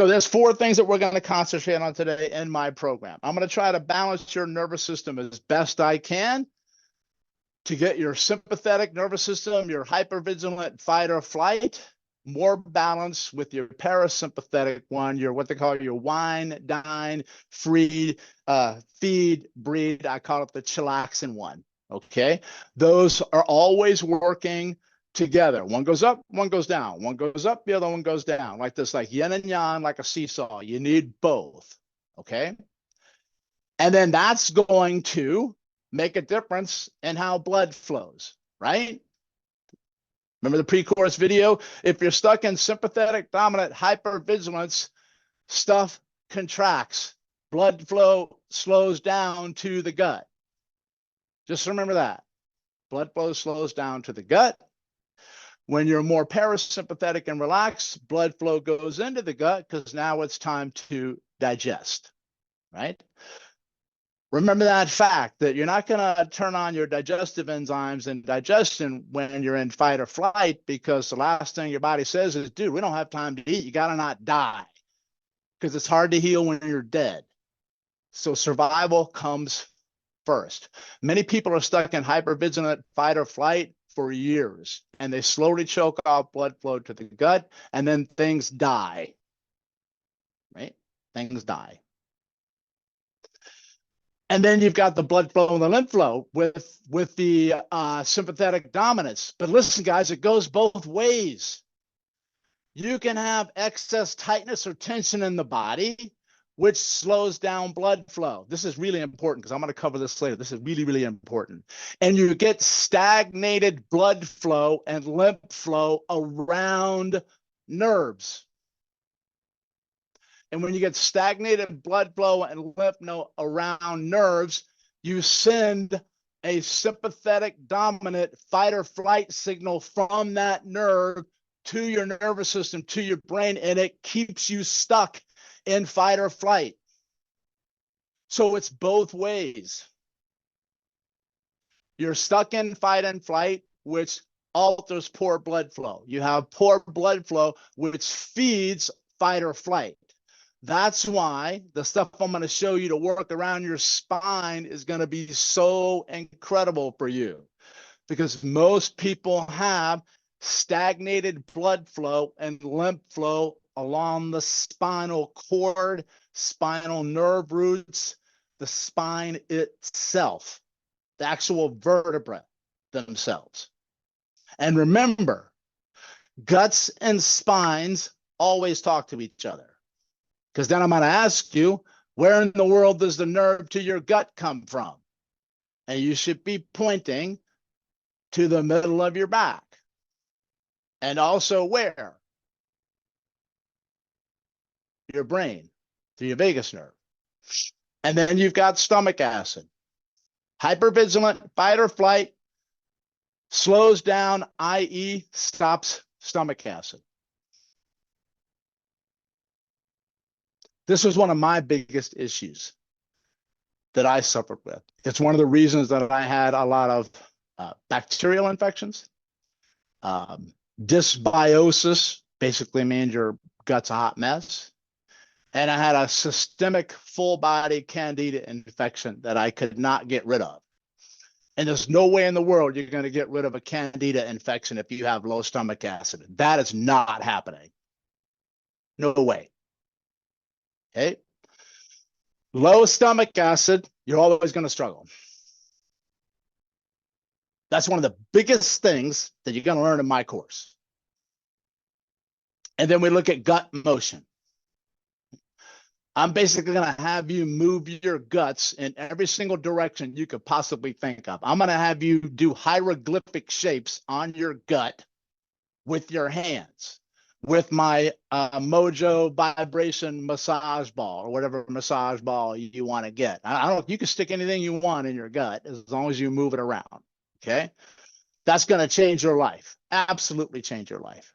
So there's 4 things that we're going to concentrate on today in my program. I'm going to try to balance your nervous system as best I can to get your sympathetic nervous system, your hypervigilant fight or flight, more balance with your parasympathetic one, your what they call your wine, dine, feed, breed. I call it the chillaxin one. Okay. Those are always working together. One goes up, one goes down. One goes up, the other one goes down. Like this, like yin and yang, like a seesaw. You need both. Okay. And then that's going to make a difference in how blood flows, right? Remember the pre-course video? If you're stuck in sympathetic dominant hypervigilance, stuff contracts. Blood flow slows down to the gut. Just remember that. Blood flow slows down to the gut. When you're more parasympathetic and relaxed, blood flow goes into the gut because now it's time to digest, right? Remember that fact that you're not going to turn on your digestive enzymes and digestion when you're in fight or flight, because the last thing your body says is, dude, we don't have time to eat. You got to not die, because it's hard to heal when you're dead. So survival comes first. Many people are stuck in hypervigilant fight or flight for years, and they slowly choke off blood flow to the gut, and then things die, right? Things die. And then you've got the blood flow and the lymph flow with the sympathetic dominance. But listen, guys, it goes both ways. You can have excess tightness or tension in the body, which slows down blood flow. This is really important because I'm going to cover this later. This is really, really important. And you get stagnated blood flow and lymph flow around nerves. And when you get stagnated blood flow and lymph node around nerves, you send a sympathetic dominant fight or flight signal from that nerve to your nervous system, to your brain, and it keeps you stuck in fight or flight. So it's both ways. You're stuck in fight and flight, which alters poor blood flow. You have poor blood flow, which feeds fight or flight. That's why the stuff I'm going to show you to work around your spine is going to be so incredible for you, because most people have stagnated blood flow and lymph flow along the spinal cord, spinal nerve roots, the spine itself, the actual vertebra themselves. And remember, guts and spines always talk to each other. Because then I'm going to ask you, where in the world does the nerve to your gut come from? And you should be pointing to the middle of your back. And also where? Your brain, to your vagus nerve. And then you've got stomach acid. Hypervigilant fight or flight slows down, i.e. stops stomach acid. This was one of my biggest issues that I suffered with. It's one of the reasons that I had a lot of bacterial infections. Dysbiosis basically means your gut's a hot mess. And I had a systemic full body candida infection that I could not get rid of. And there's no way in the world you're going to get rid of a candida infection if you have low stomach acid. That is not happening. No way. Okay. Low stomach acid, you're always going to struggle. That's one of the biggest things that you're going to learn in my course. And then we look at gut motion. I'm basically going to have you move your guts in every single direction you could possibly think of. I'm going to have you do hieroglyphic shapes on your gut with your hands, with my MOJO vibration massage ball, or whatever massage ball you want to get. I don't know, you can stick anything you want in your gut as long as you move it around. Okay. That's going to change your life. Absolutely change your life.